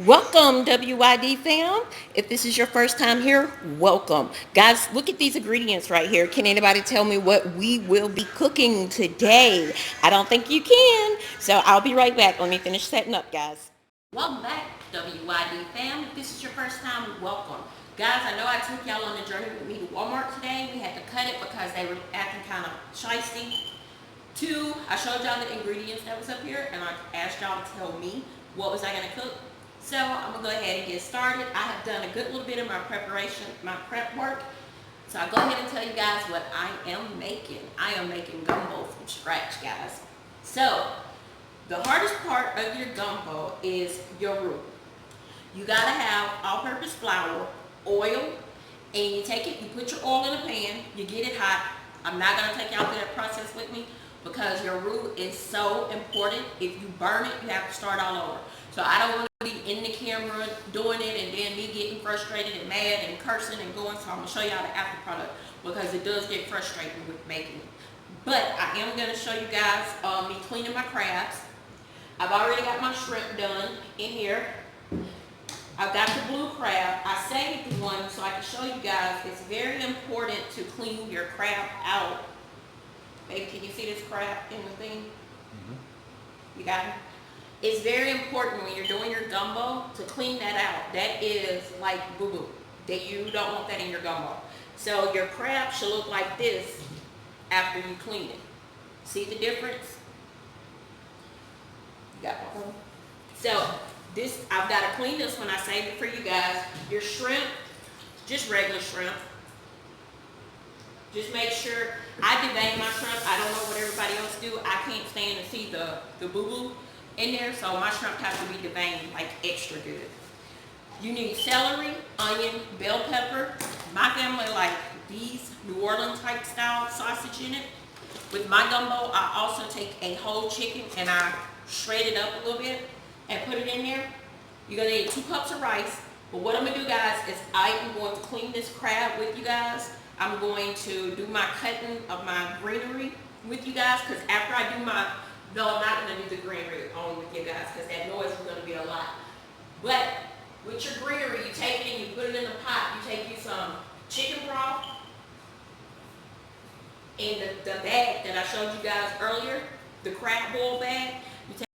Welcome, WYD fam. If this is your first time here, welcome. Guys, look at these ingredients right here. Can anybody tell me what we will be cooking today? I don't think you can, so I'll be right back. Let me finish setting up, guys. Welcome back, WYD fam. If this is your first time, welcome. Guys, I know I took y'all on the journey with me to Walmart today. We had to cut it because they were acting kind of shisty. Two, I showed y'all the ingredients that was up here, and I asked y'all to tell me what was I going to cook. So I'm going to go ahead and get started. I have done a good little bit of my preparation, my prep work. So I'll go ahead and tell you guys what I am making. I am making gumbo from scratch, guys. So the hardest part of your gumbo is your roux. You got to have all-purpose flour, oil, and you take it, you put your oil in a pan, you get it hot. I'm not going to take y'all through that process with me because your roux is so important. If you burn it, you have to start all over. So I don't want to be in the camera doing it and then me getting frustrated and mad and cursing and going. So I'm going to show y'all the after product because it does get frustrating with making it. But I am going to show you guys me cleaning my crabs. I've already got my shrimp done in here. I've got the blue crab. I saved one so I can show you guys. It's very important to clean your crab out. Baby, can you see this crab in the thing? Mm-hmm. You got it? It's very important when you're doing your gumbo to clean that out. That is like boo-boo. That you don't want that in your gumbo. So your crab should look like this after you clean it. See the difference? You got one? So this, I've got to clean this when I save it for you guys. Your shrimp, just regular shrimp. Just make sure, I devein my shrimp. I don't know what everybody else do. I can't stand to see the boo-boo in there, so my shrimp has to be deveined like extra good. You need celery, onion, bell pepper. My family like these New Orleans type style sausage in it. With my gumbo, I also take a whole chicken and I shred it up a little bit and put it in there. You're gonna need 2 cups of rice. But what I'm gonna do, guys, is I am going to clean this crab with you guys. I'm going to do my cutting of my greenery with you guys, because after I do my, no, I'm not gonna do the greenery on with you guys, because that noise is gonna be a lot. But with your greenery, you take it and you put it in the pot. You take you some chicken broth and the bag that I showed you guys earlier, the crab boil bag.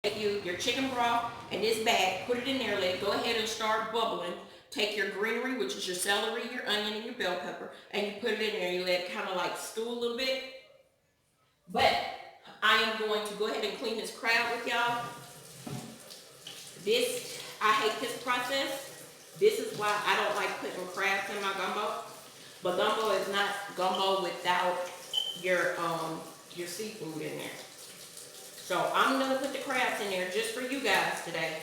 Take your chicken broth and this bag, put it in there, let it go ahead and start bubbling. Take your greenery, which is your celery, your onion, and your bell pepper, and you put it in there and you let it kind of like stew a little bit. But I am going to go ahead and clean this crab with y'all. This, I hate this process. This is why I don't like putting crabs in my gumbo. But gumbo is not gumbo without your seafood in there. So I'm going to put the crabs in there just for you guys today.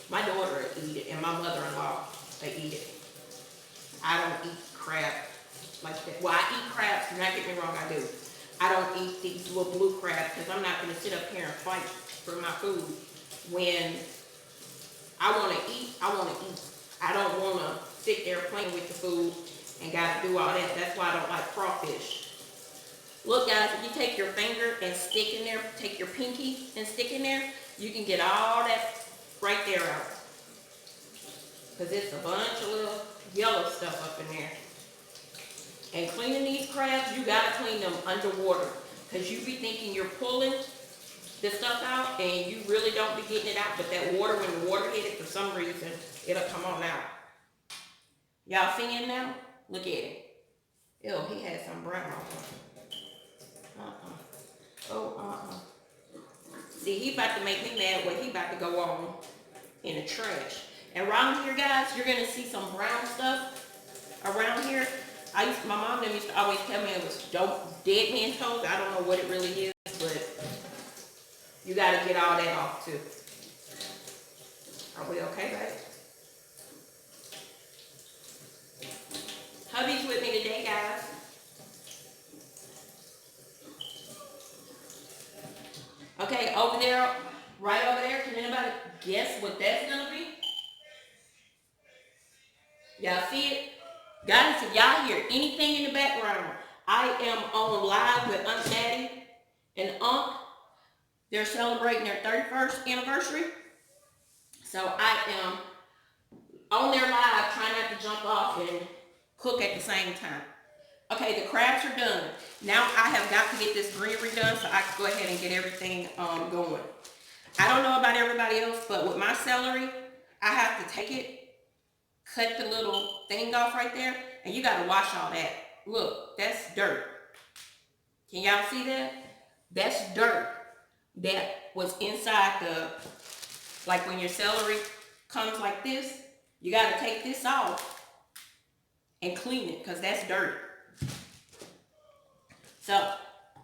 My daughter will eat it and my mother-in-law, they eat it. I don't eat crab like that. Well, I eat crabs, do not get me wrong, I do. I don't eat these little blue crabs because I'm not going to sit up here and fight for my food. When I want to eat, I want to eat. I don't want to sit there playing with the food and got to do all that. That's why I don't like crawfish. Look, guys, if you take your finger and stick in there, take your pinky and stick in there, you can get all that right there out. Because it's a bunch of little yellow stuff up in there. And cleaning these crabs, you got to clean them underwater. Because you be thinking you're pulling the stuff out and you really don't be getting it out. But that water, when the water hit it, for some reason, it'll come on out. Y'all seeing now? Look at it. Ew, he had some brown on him. See, he about to make me mad when he about to go on in the trash. And around here, guys, you're going to see some brown stuff around here. My mom used to always tell me it was dead man's toes. I don't know what it really is, but you got to get all that off too. Are we okay, babe? Hubby's with me today, guys. Okay, over there, right over there, can anybody guess what that's going to be? Y'all see it? Guys, if y'all hear anything in the background, I am on live with Aunt Daddy and Unc. They're celebrating their 31st anniversary. So I am on there live trying not to jump off and cook at the same time. Okay, the crabs are done. Now I have got to get this greenery done so I can go ahead and get everything going. I don't know about everybody else, but with my celery, I have to take it, cut the little thing off right there, and you gotta wash all that. Look, that's dirt. Can y'all see that? That's dirt that was inside the, like when your celery comes like this, you gotta take this off and clean it because that's dirt. So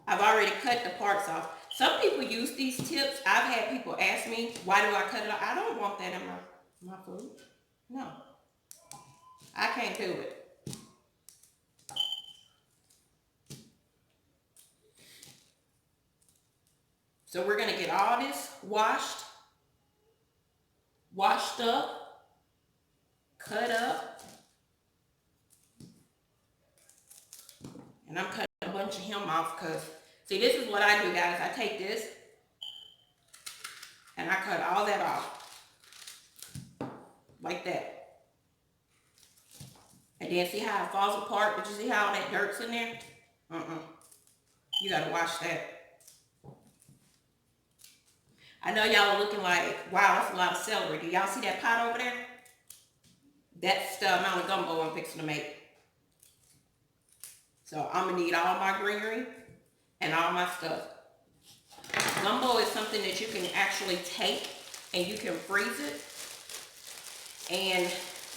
I've already cut the parts off. Some people use these tips. I've had people ask me, why do I cut it off? I don't want that in my food. No, I can't do it. So we're gonna get all this washed up, cut up, and I'm cutting a bunch of him off because, see, this is what I do, guys. I take this and I cut all that off, like that. And then see how it falls apart? Did you see how all that dirt's in there? You gotta wash that. I know y'all are looking like, wow, that's a lot of celery. Do y'all see that pot over there? That's the amount of gumbo I'm fixing to make. So I'm gonna need all my greenery and all my stuff. Gumbo is something that you can actually take and you can freeze it. And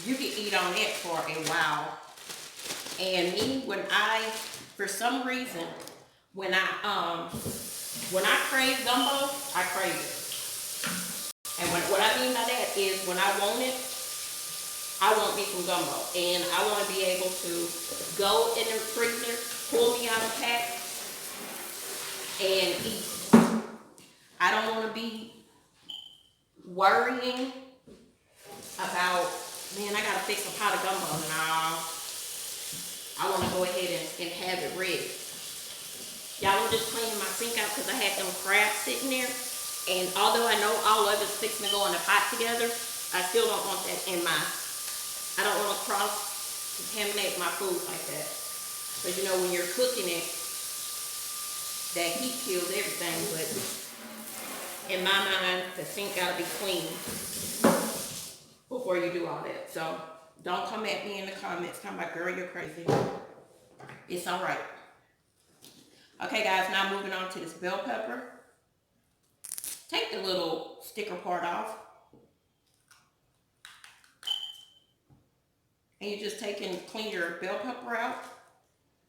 you can eat on it for a while. And me, for some reason, when I crave gumbo, I crave it. And what I mean by that is when I want it, I want me some gumbo. And I want to be able to go in the freezer, pull me out a pack, and eat. I don't want to be worrying about, man, I got to fix a pot of gumbo. No. I want to go ahead and have it ready. Y'all, I'm just cleaning my sink out because I had them crabs sitting there. And although I know all of it's fixing to go in the pot together, I still don't want that in I don't want to cross-contaminate my food like that. Because, you know, when you're cooking it, that heat kills everything. But in my mind, the sink got to be clean before you do all that. So don't come at me in the comments talking about, girl, you're crazy. It's all right. Okay, guys, now moving on to this bell pepper. Take the little sticker part off. And you just take and clean your bell pepper out.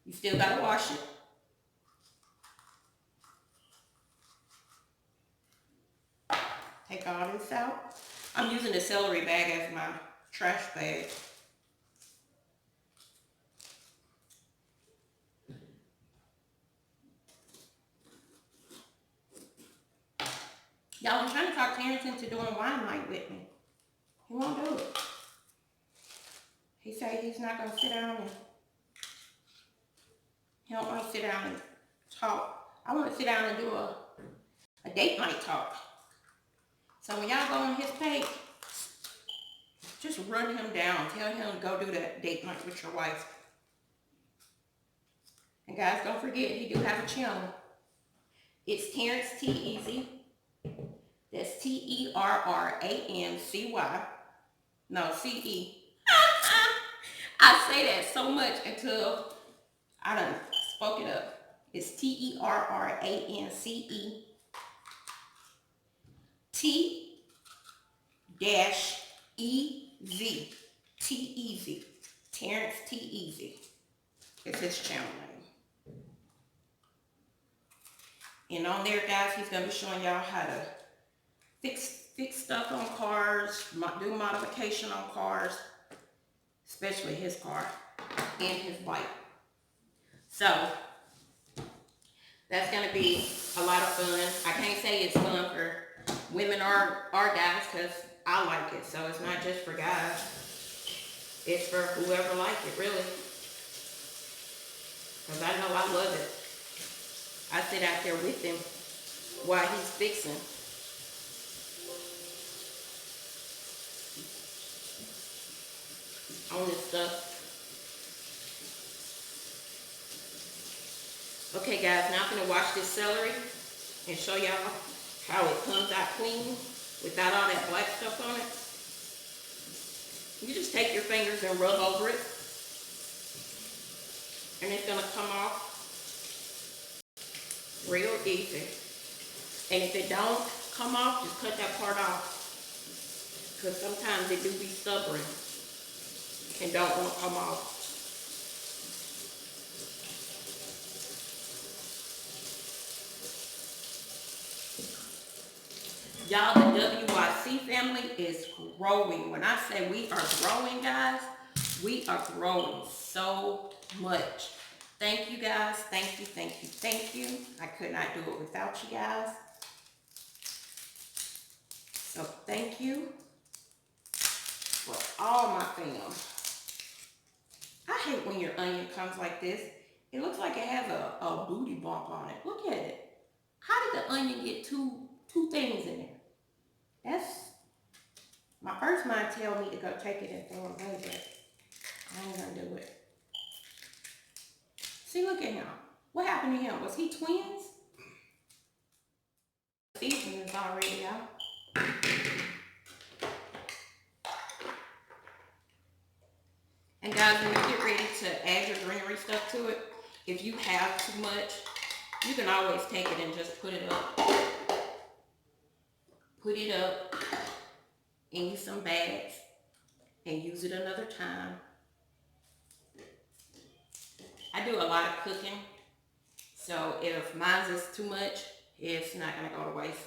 You still got to wash it. Take all this out. I'm using the celery bag as my trash bag. Y'all, I'm trying to talk Terrence into doing wine night with me. He won't do it. He said he's not going to sit down and he don't want to sit down and talk. I want to sit down and do a date night talk. So when y'all go on his page, just run him down. Tell him to go do that date night with your wife. And guys, don't forget, he do have a channel. It's Terrence T Easy. That's Terrancy. No, CE. I say that so much until I done spoke it up. It's Terrance. T-E-Z. T-Easy. Terrence T Easy. It's his channel name. And on there, guys, he's going to be showing y'all how to fix stuff on cars, do modification on cars, especially his car and his bike. So that's going to be a lot of fun. I can't say it's fun for women or guys because I like it. So it's not just for guys. It's for whoever like it, really. Because I know I love it. I sit out there with him while he's fixing. on this stuff. Okay guys, now I'm gonna wash this celery and show y'all how it comes out clean without all that black stuff on it. You just take your fingers and rub over it, and it's gonna come off real easy. And if it don't come off, just cut that part off, because sometimes it do be stubborn and don't want to come off. Y'all, the WYC family is growing. When I say we are growing, guys, we are growing so much. Thank you guys. Thank you, thank you, thank you. I could not do it without you guys. So thank you for all my fam. I hate when your onion comes like this. It looks like it has a booty bump on it. Look at it. How did the onion get two things in there? That's, my first mind tell me to go take it and throw it away, but I ain't gonna do it. See, look at him. What happened to him? Was he twins? Seasoning is already out. And guys, when you get ready to add your greenery stuff to it, if you have too much, you can always take it and just put it up. Put it up in some bags and use it another time. I do a lot of cooking, so if mine is too much, it's not gonna go to waste.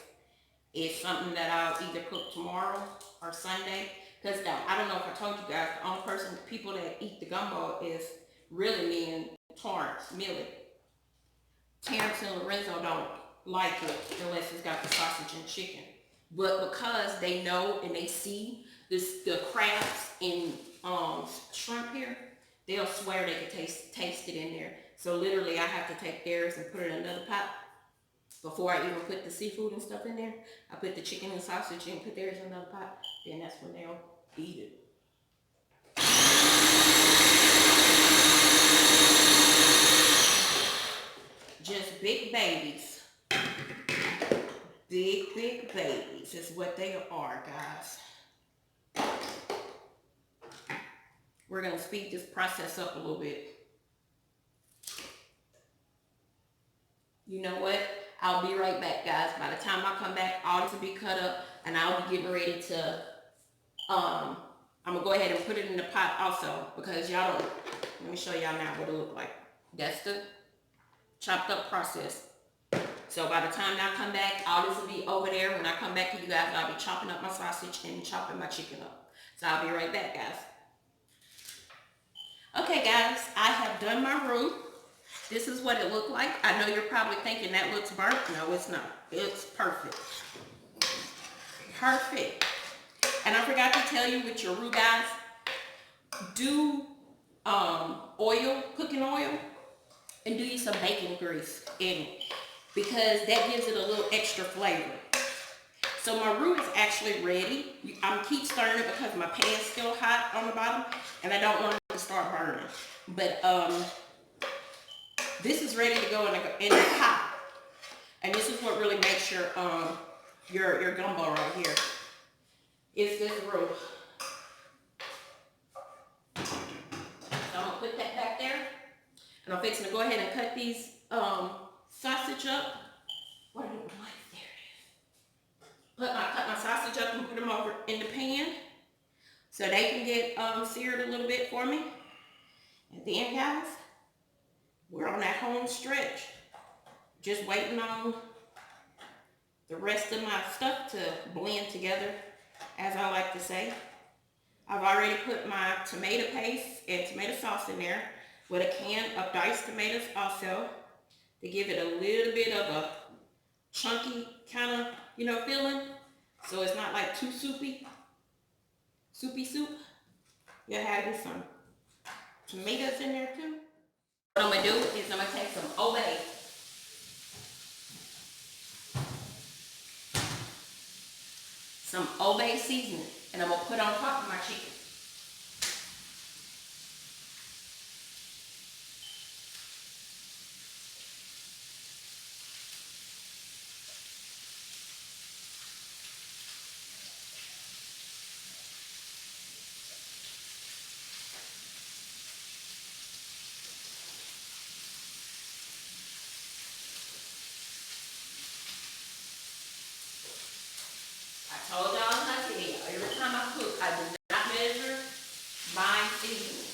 It's something that I'll either cook tomorrow or Sunday. Because I don't know if I told you guys, the only people that eat the gumbo is really me and Torrance, Millie. Terrence and Lorenzo don't like it unless it's got the sausage and chicken. But because they know and they see the crabs and shrimp here, they'll swear they can taste it in there. So literally I have to take theirs and put it in another pot. Before I even put the seafood and stuff in there, I put the chicken and sausage and put theirs in another pot. Then that's when they'll eat it. Just big babies. Big babies is what they are, guys. We're going to speed this process up a little bit. You know what? I'll be right back, guys. By the time I come back, all this will be cut up, and I'll be getting ready to, I'm going to go ahead and put it in the pot also, because y'all don't, let me show y'all now what it look like. That's the chopped up process. So by the time I come back, all this will be over there. When I come back to you guys, I'll be chopping up my sausage and chopping my chicken up. So I'll be right back, guys. Okay, guys, I have done my roux. This is what it looked like. I know you're probably thinking that looks burnt. No, it's not. It's perfect. Perfect. And I forgot to tell you with your roux, guys, do oil, cooking oil, and do you some bacon grease in it, because that gives it a little extra flavor. So my roux is actually ready. I'm keep stirring it because my pan's still hot on the bottom, and I don't want it to start burning. But this is ready to go in the pot, and this is what really makes your gumbo right here. Is this roux? So I'm gonna put that back there, and I'm fixing to go ahead and cut these sausage up. What do you like? There it is. Cut my sausage up and put them over in the pan so they can get seared a little bit for me. And then, guys, we're on that home stretch. Just waiting on the rest of my stuff to blend together, as I like to say. I've already put my tomato paste and tomato sauce in there with a can of diced tomatoes also to give it a little bit of a chunky kind of, feeling. So it's not like too soupy soup. You'll have some tomatoes in there too. What I'm going to do is I'm going to take some Obey. Some Obey seasoning, and I'm going to put on top of my chicken. seasoning.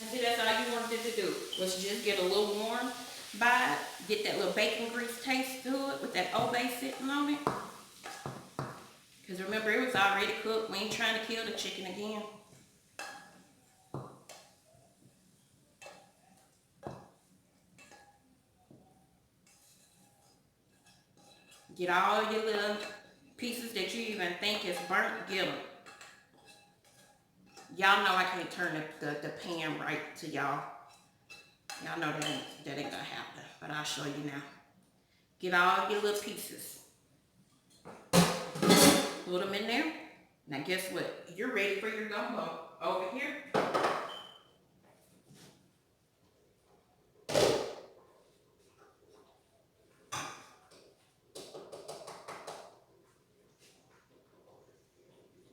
And see, that's all you wanted to do was just get a little warm by it, get that little bacon grease taste to it with that Old Bay sitting on it. Because remember, it was already cooked. We ain't trying to kill the chicken again. Get all your little pieces that you even think is burnt, get them. Y'all know I can't turn the pan right to y'all. Y'all know that ain't gonna happen, but I'll show you now. Get all your little pieces. Put them in there. Now guess what? You're ready for your gumbo over here.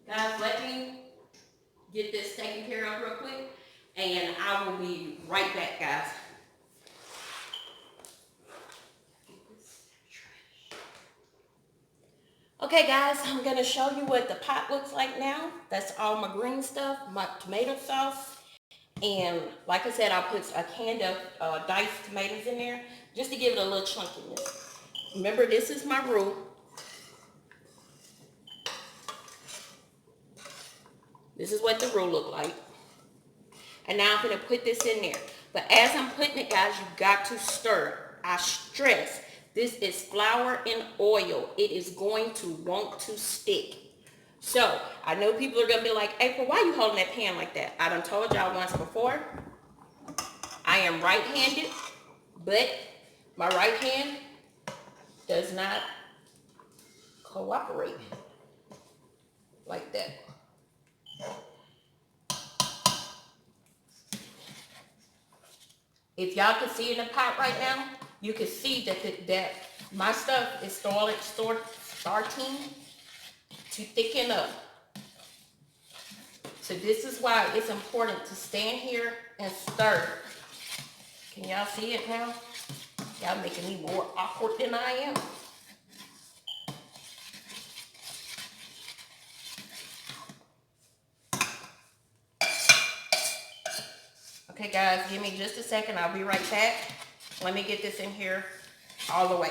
Guys, let me get this taken care of real quick, and I will be right back, guys. Okay, guys, I'm gonna show you what the pot looks like now. That's all my green stuff, my tomato sauce, and like I said, I put a can of diced tomatoes in there just to give it a little chunkiness. Remember, this is my roux. This is what the roux look like. And now I'm gonna put this in there. But as I'm putting it, guys, you got to stir. I stress, this is flour and oil. It is going to want to stick. So, I know people are gonna be like, April, why are you holding that pan like that? I done told y'all once before, I am right-handed, but my right hand does not cooperate like that. If y'all can see in the pot right now, you can see that my stuff is starting to thicken up. So this is why it's important to stand here and stir. Can y'all see it now? Y'all making me more awkward than I am. Okay, guys, give me just a second. I'll be right back. Let me get this in here all the way.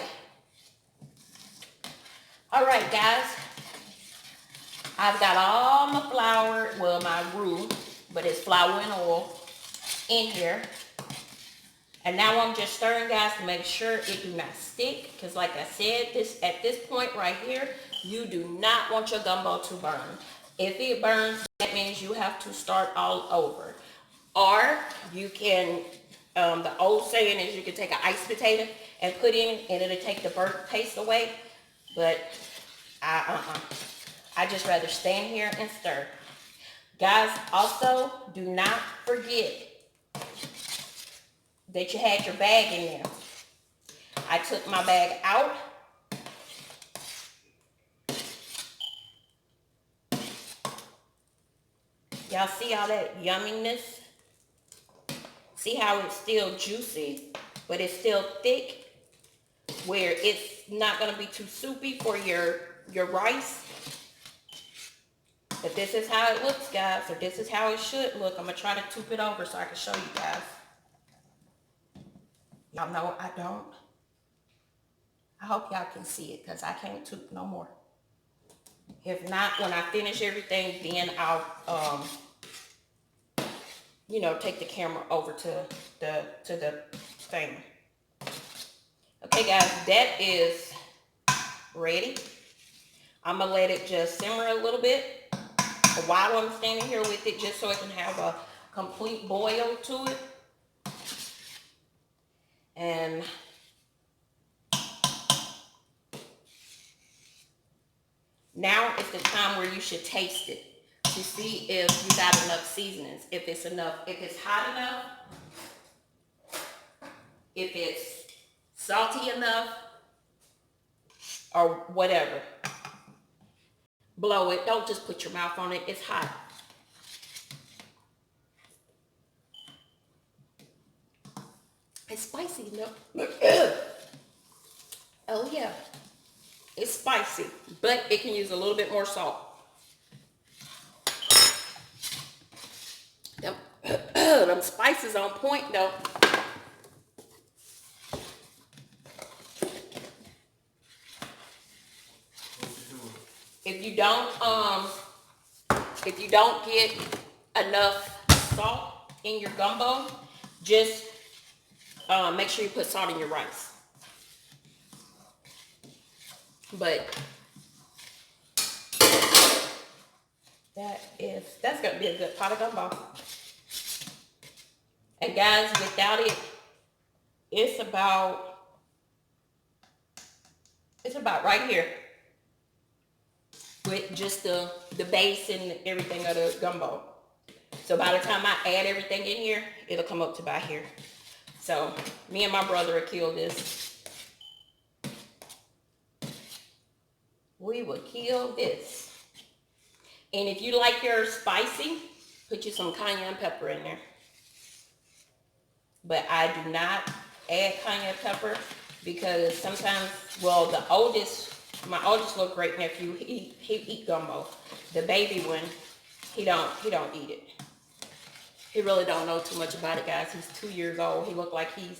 All right, guys. I've got all my flour, well, my roux, but it's flour and oil in here. And now I'm just stirring, guys, to make sure it do not stick. Because like I said, at this point right here, you do not want your gumbo to burn. If it burns, that means you have to start all over. Or you can, the old saying is you can take an iced potato and put in it and it'll take the burnt taste away. But I just rather stand here and stir. Guys, also do not forget that you had your bag in there. I took my bag out. Y'all see all that yumminess? See how it's still juicy, but it's still thick, where it's not gonna be too soupy for your rice. But this is how it looks, guys, or this is how it should look. I'm gonna try to tube it over so I can show you guys. Y'all know I don't. I hope y'all can see it, because I can't tube no more. If not, when I finish everything, then I'll take the camera over to the thing. Okay, guys, that is ready. I'm gonna let it just simmer a little bit while I'm standing here with it, just so it can have a complete boil to it. And now is the time where you should taste it to see if you got enough seasonings, if it's enough, if it's hot enough, if it's salty enough, or whatever. Blow it. Don't just put your mouth on it. It's hot. It's spicy, no? Oh yeah, it's spicy, but it can use a little bit more salt. Them, them spices on point though. If you don't get enough salt in your gumbo, just make sure you put salt in your rice. But that's gonna be a good pot of gumbo. And guys, without it, it's about right here with just the base and everything of the gumbo. So by the time I add everything in here, it'll come up to about here. So me and my brother will kill this. We will kill this. And if you like your spicy, put you some cayenne pepper in there. But I do not add cayenne pepper because sometimes, well, my oldest little great nephew, he eat gumbo. The baby one, he don't eat it. He really don't know too much about it, guys. He's 2 years old. He look like he's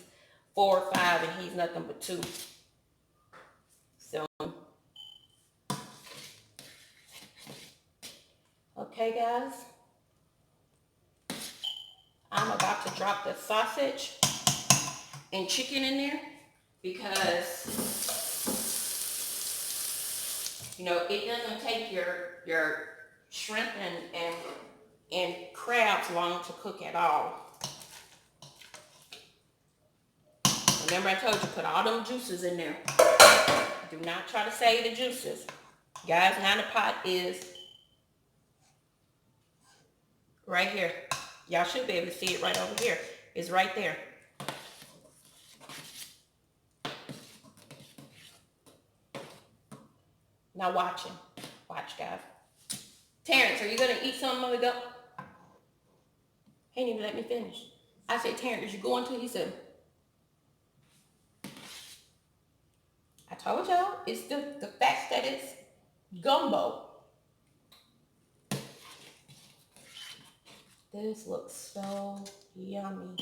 4 or 5, and he's nothing but 2. So, okay, guys. I'm about to drop the sausage and chicken in there because, you know, it doesn't take your shrimp and crabs long to cook at all. Remember I told you, put all them juices in there. Do not try to save the juices. Guys, now the pot is right here. Y'all should be able to see it right over here. It's right there. Now watch, guys. Terrence, are you gonna eat something when we go? He didn't even let me finish. I said, Terrence, you going to? He said, I told y'all, it's the fact that it's gumbo. This looks so yummy.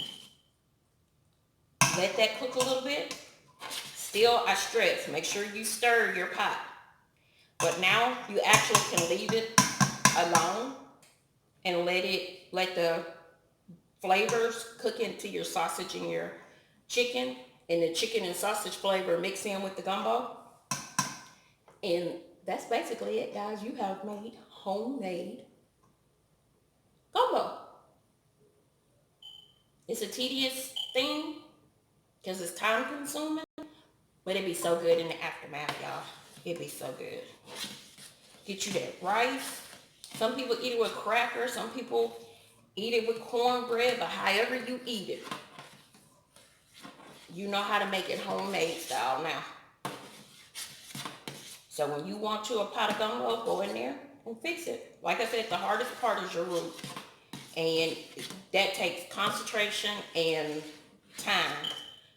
Let that cook a little bit. Still, I stress, make sure you stir your pot. But now you actually can leave it alone and let the flavors cook into your sausage and your chicken, and the chicken and sausage flavor mix in with the gumbo. And that's basically it, guys. You have made homemade gumbo. It's a tedious thing because it's time consuming, but it'd be so good in the aftermath, y'all. It'd be so good. Get you that rice. Some people eat it with crackers. Some people eat it with cornbread, but however you eat it, you know how to make it homemade style now. So when you want you a pot of gumbo, go in there and fix it. Like I said, the hardest part is your root. And that takes concentration and time.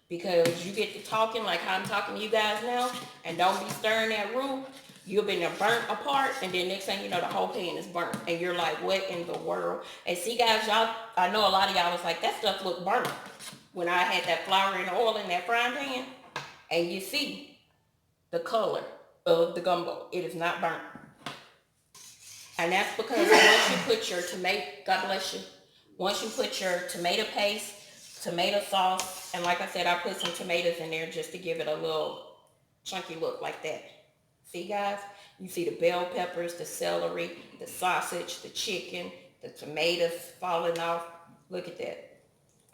Because you get to talking like how I'm talking to you guys now, and don't be stirring that roux, you'll be burnt apart, and then next thing you know, the whole pan is burnt. And you're like, what in the world? And see, guys, y'all, I know a lot of y'all was like, that stuff looked burnt when I had that flour and oil in that frying pan. And you see the color of the gumbo. It is not burnt. And that's because once you put your tomato, God bless you, once you put your tomato paste, tomato sauce, and like I said, I put some tomatoes in there just to give it a little chunky look like that. See, guys? You see the bell peppers, the celery, the sausage, the chicken, the tomatoes falling off. Look at that.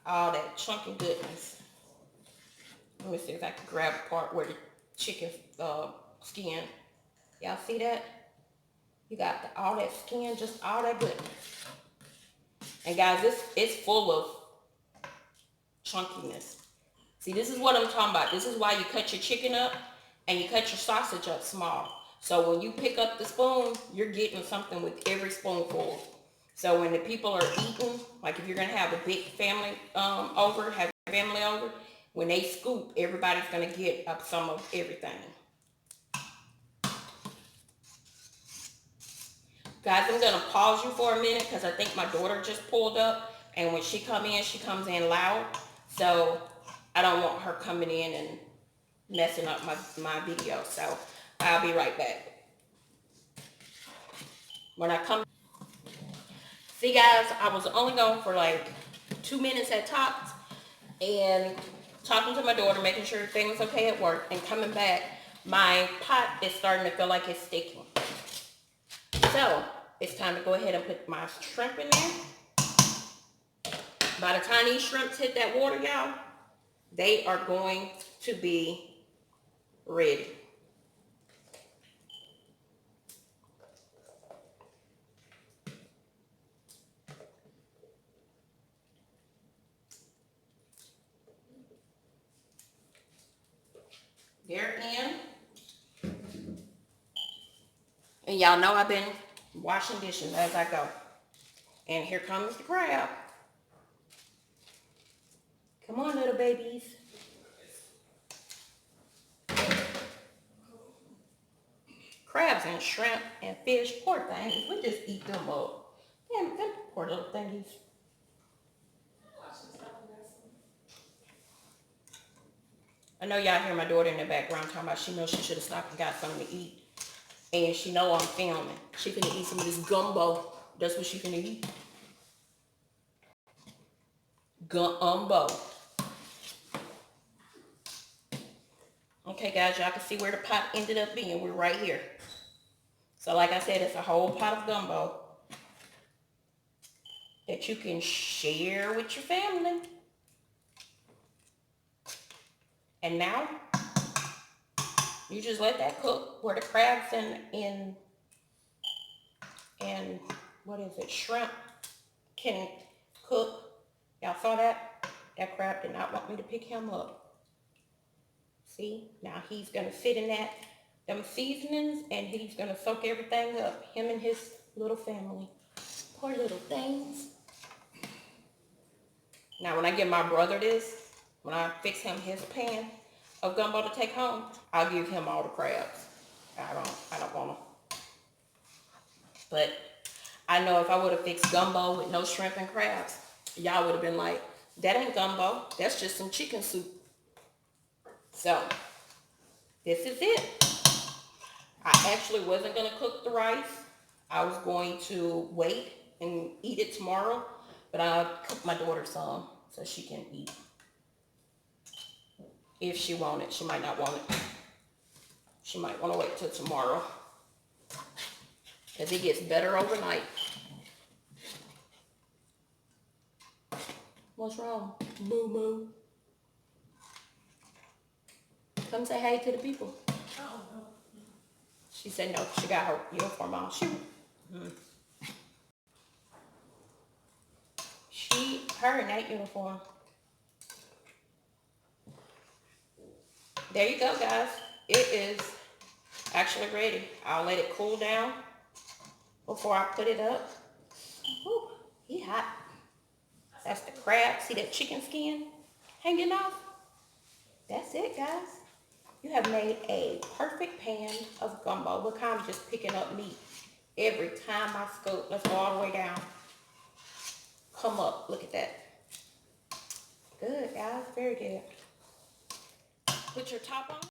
All that chunky goodness. Let me see if I can grab a part where the chicken skin. Y'all see that? You got all that skin, just all that goodness. And guys, it's full of chunkiness. See, this is what I'm talking about. This is why you cut your chicken up and you cut your sausage up small. So when you pick up the spoon, you're getting something with every spoonful. So when the people are eating, like if you're gonna have a big family have family over, when they scoop, everybody's gonna get up some of everything. Guys, I'm gonna pause you for a minute because I think my daughter just pulled up, and when she comes in loud. So I don't want her coming in and messing up my video. So I'll be right back. When I come, see guys, I was only gone for like 2 minutes at tops, and talking to my daughter, making sure everything was okay at work, and coming back, my pot is starting to feel like it's sticking. So it's time to go ahead and put my shrimp in there. By the time these shrimps hit that water, y'all, they are going to be ready. They're in. And y'all know I've been washing dishes as I go. And here comes the crab. Come on, little babies. Crabs and shrimp and fish, poor things. We just eat them up. Damn, them poor little thingies. I know y'all hear my daughter in the background talking about she knows she should have stopped and got something to eat. And she know I'm filming. She finna eat some of this gumbo. That's what she finna eat. Gumbo. Okay, guys, y'all can see where the pot ended up being. We're right here. So like I said, it's a whole pot of gumbo that you can share with your family. And now, you just let that cook where the crabs and what is it, shrimp can cook. Y'all saw that? That crab did not want me to pick him up. See, now he's gonna sit in them seasonings, and he's gonna soak everything up. Him and his little family. Poor little things. Now when I give my brother this, when I fix him his pan of gumbo to take home, I'll give him all the crabs. I don't want them. But I know if I would have fixed gumbo with no shrimp and crabs, y'all would have been like, that ain't gumbo. That's just some chicken soup. So, this is it. I actually wasn't going to cook the rice. I was going to wait and eat it tomorrow. But I'll cook my daughter some so she can eat. If she want it. She might not want it. She might want to wait till tomorrow. Because it gets better overnight. What's wrong? Boo boo. Come say hey to the people. Oh, no. She said no. She got her uniform on. Her in that uniform. There you go, guys. It is actually ready. I'll let it cool down before I put it up. Whew, he hot. That's the crab. See that chicken skin hanging off? That's it, guys. You have made a perfect pan of gumbo. Look how I'm just picking up meat every time I scoop. Let's go all the way down. Come up. Look at that. Good, guys. Very good. Put your top on.